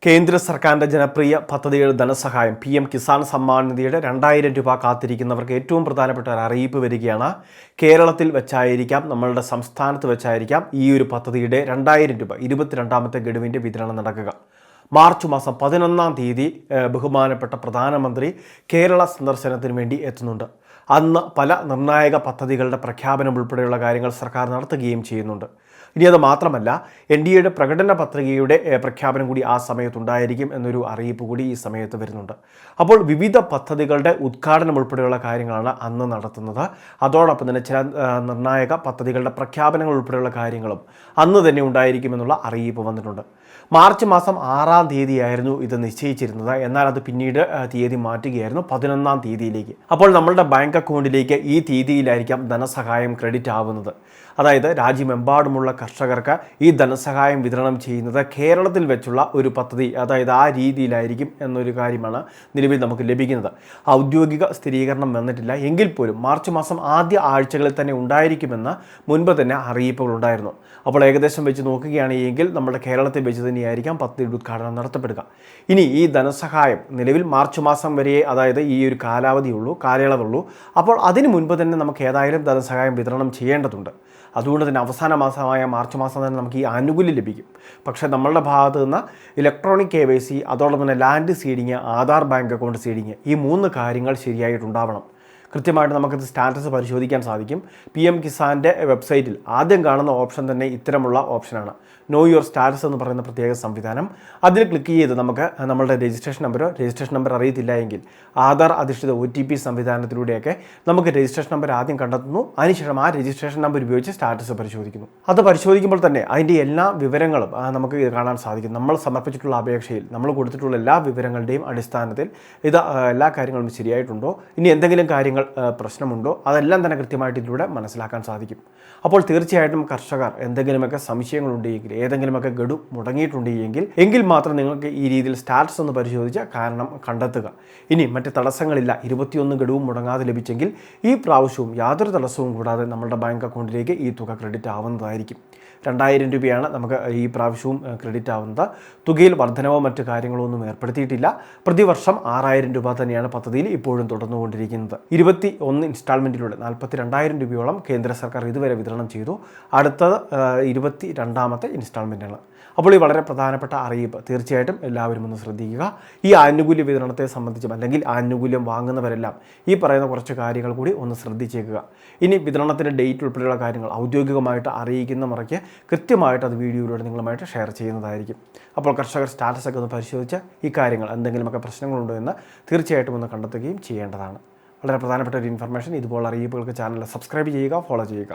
കേന്ദ്ര സർക്കാരിൻ്റെ ജനപ്രിയ പദ്ധതിയുടെ ധനസഹായം PM കിസാൻ സമ്മാൻ നിധിയുടെ 2000 രൂപ കാത്തിരിക്കുന്നവർക്ക് ഏറ്റവും പ്രധാനപ്പെട്ട ഒരു അറിയിപ്പ് വരികയാണ്. കേരളത്തിൽ വെച്ചായിരിക്കാം, നമ്മളുടെ സംസ്ഥാനത്ത് വെച്ചായിരിക്കാം ഈ ഒരു പദ്ധതിയുടെ 2000 രൂപ 22ാമത്തെ ഗഡുവിൻ്റെ വിതരണം നടക്കുക. മാർച്ച് മാസം 11-ാം തീയതി ബഹുമാനപ്പെട്ട പ്രധാനമന്ത്രി കേരള സന്ദർശനത്തിന് വേണ്ടി എത്തുന്നുണ്ട്. അന്ന് പല നിർണായക പദ്ധതികളുടെ പ്രഖ്യാപനം ഉൾപ്പെടെയുള്ള കാര്യങ്ങൾ സർക്കാർ നടത്തുകയും ചെയ്യുന്നുണ്ട്. ഇനി അത് മാത്രമല്ല, NDAയുടെ പ്രകടന പത്രികയുടെ പ്രഖ്യാപനം കൂടി ആ സമയത്തുണ്ടായിരിക്കും എന്നൊരു അറിയിപ്പ് കൂടി ഈ സമയത്ത് വരുന്നുണ്ട്. അപ്പോൾ വിവിധ പദ്ധതികളുടെ ഉദ്ഘാടനം ഉൾപ്പെടെയുള്ള കാര്യങ്ങളാണ് അന്ന് നടത്തുന്നത്. അതോടൊപ്പം തന്നെ ചില നിർണായക പദ്ധതികളുടെ പ്രഖ്യാപനങ്ങൾ ഉൾപ്പെടെയുള്ള കാര്യങ്ങളും അന്ന് തന്നെ ഉണ്ടായിരിക്കുമെന്നുള്ള അറിയിപ്പ് വന്നിട്ടുണ്ട്. മാർച്ച് മാസം 6-ാം തീയതിയായിരുന്നു ഇത് നിശ്ചയിച്ചിരുന്നത്. എന്നാൽ അത് പിന്നീട് തീയതി മാറ്റുകയായിരുന്നു 11-ാം തീയതിയിലേക്ക്. അപ്പോൾ നമ്മളുടെ ബാങ്ക് അക്കൗണ്ടിലേക്ക് ഈ തീയതിയിലായിരിക്കാം ധനസഹായം ക്രെഡിറ്റ് ആവുന്നത്. അതായത് രാജ്യമെമ്പാടുമുള്ള കർഷകർക്ക് ഈ ധനസഹായം വിതരണം ചെയ്യുന്നത് കേരളത്തിൽ വെച്ചുള്ള ഒരു പദ്ധതി, അതായത് ആ രീതിയിലായിരിക്കും എന്നൊരു കാര്യമാണ് നിലവിൽ നമുക്ക് ലഭിക്കുന്നത്. ഔദ്യോഗിക സ്ഥിരീകരണം വന്നിട്ടില്ല എങ്കിൽ പോലും മാർച്ച് മാസം ആദ്യ ആഴ്ചകളിൽ തന്നെ ഉണ്ടായിരിക്കുമെന്ന് മുൻപ് തന്നെ അറിയിപ്പുകളുണ്ടായിരുന്നു. അപ്പോൾ ഏകദേശം വെച്ച് നോക്കുകയാണെങ്കിൽ നമ്മുടെ കേരളത്തിൽ വെച്ച് തന്നെയായിരിക്കാം പദ്ധതിയുടെ ഉദ്ഘാടനം നടത്തപ്പെടുക. ഇനി ഈ ധനസഹായം നിലവിൽ മാർച്ച് മാസം വരെ, അതായത് ഈ ഒരു കാലയളവുള്ളൂ. അപ്പോൾ അതിന് മുൻപ് തന്നെ നമുക്ക് ഏതായാലും ധനസഹായം വിതരണം ചെയ്യേണ്ടതുണ്ട്. അതുകൊണ്ട് തന്നെ അവസാന മാസമായ മാർച്ച് മാസം തന്നെ നമുക്ക് ഈ ആനുകൂല്യം ലഭിക്കും. പക്ഷേ നമ്മളുടെ ഭാഗത്ത് നിന്ന് ഇലക്ട്രോണിക് KYC, അതോടൊപ്പം തന്നെ land seeding, Aadhaar bank account seeding, ഈ 3 കാര്യങ്ങൾ ശരിയായിട്ടുണ്ടാവണം. കൃത്യമായിട്ട് നമുക്കിത് സ്റ്റാറ്റസ് പരിശോധിക്കാൻ സാധിക്കും. PM കിസാൻ്റെ വെബ്സൈറ്റിൽ ആദ്യം കാണുന്ന ഓപ്ഷൻ തന്നെ ഇത്തരമുള്ള ഓപ്ഷനാണ്, നോ യുവർ സ്റ്റാറ്റസ് എന്ന് പറയുന്ന പ്രത്യേക സംവിധാനം. അതിൽ ക്ലിക്ക് ചെയ്ത് നമുക്ക് നമ്മളുടെ രജിസ്ട്രേഷൻ നമ്പർ അറിയത്തില്ല എങ്കിൽ ആധാർ അധിഷ്ഠിത OTP സംവിധാനത്തിലൂടെയൊക്കെ നമുക്ക് രജിസ്ട്രേഷൻ നമ്പർ ആദ്യം കണ്ടെത്തുന്നു. അതിനുശേഷം ആ രജിസ്ട്രേഷൻ നമ്പർ ഉപയോഗിച്ച് സ്റ്റാറ്റസ് പരിശോധിക്കുന്നു. അത് പരിശോധിക്കുമ്പോൾ തന്നെ അതിൻ്റെ എല്ലാ വിവരങ്ങളും നമുക്ക് കാണാൻ സാധിക്കും. നമ്മൾ സമർപ്പിച്ചിട്ടുള്ള അപേക്ഷയിൽ നമ്മൾ കൊടുത്തിട്ടുള്ള എല്ലാ വിവരങ്ങളുടെയും അടിസ്ഥാനത്തിൽ ഇത് എല്ലാ കാര്യങ്ങളും ശരിയായിട്ടുണ്ടോ, ഇനി എന്തെങ്കിലും കാര്യങ്ങൾ പ്രശ്നമുണ്ടോ, അതെല്ലാം തന്നെ കൃത്യമായിട്ട് ഇതിലൂടെ മനസ്സിലാക്കാൻ സാധിക്കും. അപ്പോൾ തീർച്ചയായിട്ടും കർഷകർ എന്തെങ്കിലുമൊക്കെ സംശയങ്ങളുണ്ടെങ്കിൽ, ഏതെങ്കിലുമൊക്കെ ഗഡു മുടങ്ങിയിട്ടുണ്ടെങ്കിൽ എങ്കിൽ മാത്രം നിങ്ങൾക്ക് ഈ രീതിയിൽ സ്റ്റാറ്റസ് ഒന്ന് പരിശോധിച്ച് കാരണം കണ്ടെത്തുക. ഇനി മറ്റ് തടസ്സങ്ങളില്ല, 21 ഗഡുവും മുടങ്ങാതെ ലഭിച്ചെങ്കിൽ ഈ പ്രാവശ്യവും യാതൊരു തടസ്സവും കൂടാതെ നമ്മുടെ ബാങ്ക് അക്കൗണ്ടിലേക്ക് ഈ തുക ക്രെഡിറ്റ് ആവുന്നതായിരിക്കും. 2000 രൂപയാണ് നമുക്ക് ഈ പ്രാവശ്യവും ക്രെഡിറ്റ് ആവുന്നത്. തുകയിൽ വർധനവോ മറ്റു കാര്യങ്ങളോ ഒന്നും ഏർപ്പെടുത്തിയിട്ടില്ല. പ്രതിവർഷം 6000 രൂപ തന്നെയാണ് പദ്ധതിയിൽ ഇപ്പോഴും തുടർന്നുകൊണ്ടിരിക്കുന്നത്. 21 ഇൻസ്റ്റാൾമെൻറ്റിലൂടെ 42,000 രൂപയോളം കേന്ദ്ര സർക്കാർ ഇതുവരെ വിതരണം ചെയ്തു. അടുത്തത് 22ാമത്തെ ഇൻസ്റ്റാൾമെൻറ്റാണ്. അപ്പോൾ ഈ വളരെ പ്രധാനപ്പെട്ട അറിയിപ്പ് തീർച്ചയായിട്ടും എല്ലാവരും ഒന്ന് ശ്രദ്ധിക്കുക. ഈ ആനുകൂല്യ വിതരണത്തെ സംബന്ധിച്ചും അല്ലെങ്കിൽ ആനുകൂല്യം വാങ്ങുന്നവരെല്ലാം ഈ പറയുന്ന കുറച്ച് കാര്യങ്ങൾ കൂടി ഒന്ന് ശ്രദ്ധിച്ചേക്കുക. ഇനി വിതരണത്തിൻ്റെ ഡേറ്റ് ഉൾപ്പെടെയുള്ള കാര്യങ്ങൾ ഔദ്യോഗികമായിട്ട് അറിയിക്കുന്ന മുറയ്ക്ക് കൃത്യമായിട്ട് അത് വീഡിയോയിലൂടെ നിങ്ങളുമായിട്ട് ഷെയർ ചെയ്യുന്നതായിരിക്കും. അപ്പോൾ കർഷകർ സ്റ്റാറ്റസൊക്കെ ഒന്ന് പരിശോധിച്ച് ഈ കാര്യങ്ങൾ എന്തെങ്കിലുമൊക്കെ പ്രശ്നങ്ങളുണ്ടോ എന്ന് തീർച്ചയായിട്ടും ഒന്ന് കണ്ടെത്തുകയും ചെയ്യേണ്ടതാണ്. വളരെ പ്രധാനപ്പെട്ട ഒരു ഇൻഫർമേഷൻ. ഇതുപോലുള്ള അറിയിപ്പുകൾക്ക് ചാനൽ സബ്സ്ക്രൈബ് ചെയ്യുക, ഫോളോ ചെയ്യുക.